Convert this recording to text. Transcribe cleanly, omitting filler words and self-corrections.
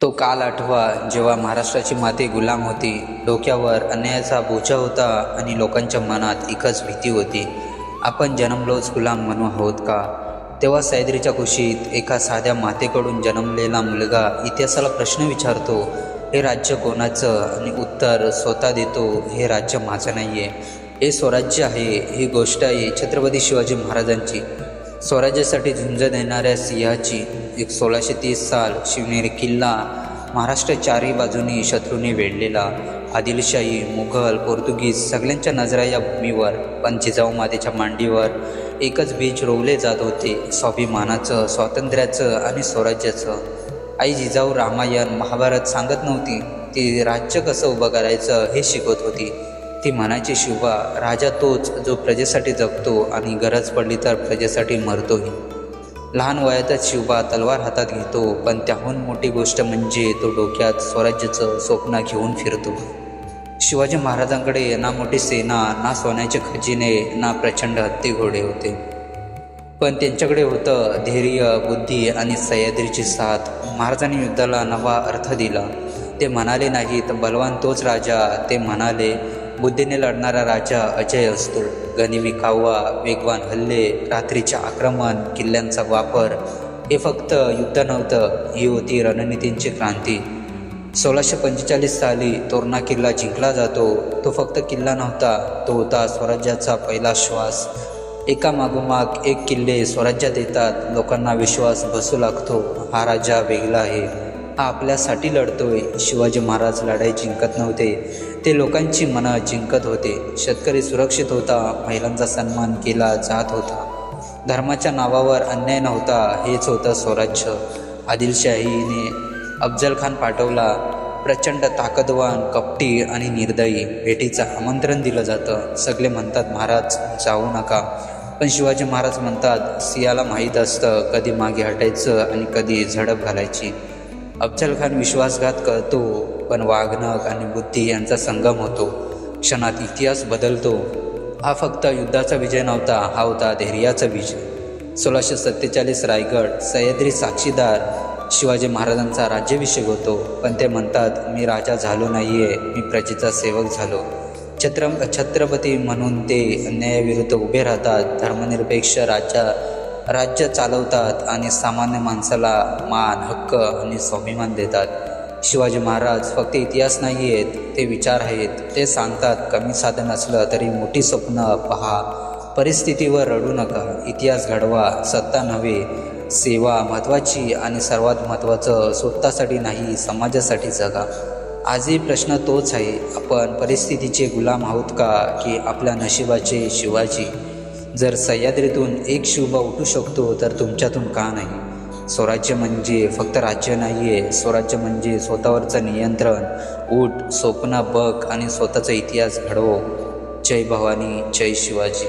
तो काल आठवा जेव्हा महाराष्ट्राची माती गुलाम होती, डोक्यावर अन्यायाचा बोजा होता आणि लोकांच्या मनात एकच भीती होती, आपण जन्मलोच गुलाम म्हणू आहोत का? तेव्हा सह्याद्रीच्या कुशीत एका साध्या मातेकडून जन्मलेला मुलगा इतिहासाला प्रश्न विचारतो, हे राज्य कोणाचं? आणि उत्तर स्वतः देतो, हे राज्य माझं नाही आहे, हे स्वराज्य आहे. ही गोष्ट आहे छत्रपती शिवाजी महाराजांची, स्वराज्यासाठी झुंज देणाऱ्या सिंहाची. 1630 साल, शिवनेरी किल्ला, महाराष्ट्र चारही बाजूनी शत्रूने वेढलेला. आदिलशाही, मुघल, पोर्तुगीज सगळ्यांच्या नजरा या भूमीवर. पण जिजाऊ मातेच्या मांडीवर एकच बीज रोवले जात होते, स्वाभिमानाचं, स्वातंत्र्याचं आणि स्वराज्याचं. आई जिजाऊ रामायण महाभारत सांगत नव्हती, ती राज्य कसं उभं करायचं हे शिकवत होती. ती म्हणायची, शिवबा, राजा तोच जो प्रजेसाठी जगतो आणि गरज पडली तर प्रजेसाठी मरतोही. लहान वयातच शिवबा तलवार हातात घेतो, पण त्याहून मोठी गोष्ट म्हणजे तो डोक्यात स्वराज्याचं स्वप्न घेऊन फिरतो. शिवाजी महाराजांकडे ना मोठी सेना, ना सोन्याचे खजिने, ना प्रचंड हत्ती घोडे होते, पण त्यांच्याकडे होतं धैर्य, बुद्धी आणि सह्याद्रीची साथ. महाराजांनी युद्धाला नवा अर्थ दिला. ते म्हणाले नाही तर बलवान तोच राजा, ते म्हणाले बुद्धीने लढणारा राजा अजय असतो. गनिमी काव्वा, वेगवान हल्ले, रात्रीचे आक्रमण, किल्ल्यांचा वापर, हे फक्त युद्ध नव्हतं, ही होती रणनीतींची क्रांती. 1645 साली तोरणा किल्ला जिंकला जातो. तो फक्त किल्ला नव्हता, तो होता स्वराज्याचा पहिला श्वास. एका मागोमाग एक किल्ले स्वराज्यात येतात, लोकांना विश्वास बसू लागतो, हा राजा वेगळा आहे, हा आपल्यासाठी लढतोय. शिवाजी महाराज लढाई जिंकत नव्हते, ते लोकांची मनं जिंकत होते. शेतकरी सुरक्षित होता, महिलांचा सन्मान केला जात होता, धर्माच्या नावावर अन्याय नव्हता, हेच होतं स्वराज्य. आदिलशाहीने अफजल खान पाठवला, प्रचंड ताकदवान, कपटी आणि निर्दयी. भेटीचं आमंत्रण दिलं जातं. सगळे म्हणतात महाराज जाऊ नका, पण शिवाजी महाराज म्हणतात, सिंहाला माहीत असतं कधी मागे हटायचं आणि कधी झडप घालायची. अफजल खान विश्वासघात करतो, पण वागणूक आणि बुद्धी यांचा संगम होतो. क्षणात इतिहास बदलतो. हा फक्त युद्धाचा विजय नव्हता, हा होता धैर्याचा विजय. 1647 रायगड, सह्याद्री साक्षीदार. शिवाजी महाराजांचा राज्याभिषेक होतो, पण ते म्हणतात, मी राजा झालो नाही आहे, मी प्रजेचा सेवक झालो. छत्रपती म्हणून ते अन्यायाविरुद्ध उभे राहतात, धर्मनिरपेक्ष राज्य चालवतात आणि सामान्य माणसाला मान, हक्क आणि स्वाभिमान देतात. शिवाजी महाराज फक्त इतिहास नाही आहेत, ते विचार आहेत. ते सांगतात, कमी साधन असलं तरी मोठी स्वप्न पहा, परिस्थितीवर रडू नका, इतिहास घडवा, सत्ता नव्हे, सेवा महत्त्वाची आणि सर्वात महत्त्वाचं, स्वतःसाठी नाही, समाजासाठी जगा. आजही प्रश्न तोच आहे, आपण परिस्थितीचे गुलाम आहोत का, की आपल्या नशिबाचे शिवाजी? जर सह्याद्रीतून एक शिवबा उठू शकतो, तर तुमच्यातून का नाही? स्वराज्य म्हणजे फक्त राज्य नाही आहे, स्वराज्य म्हणजे स्वतःवरचं नियंत्रण. उठ, स्वप्न बघ आणि स्वतःचा इतिहास घडव. जय भवानी, जय शिवाजी.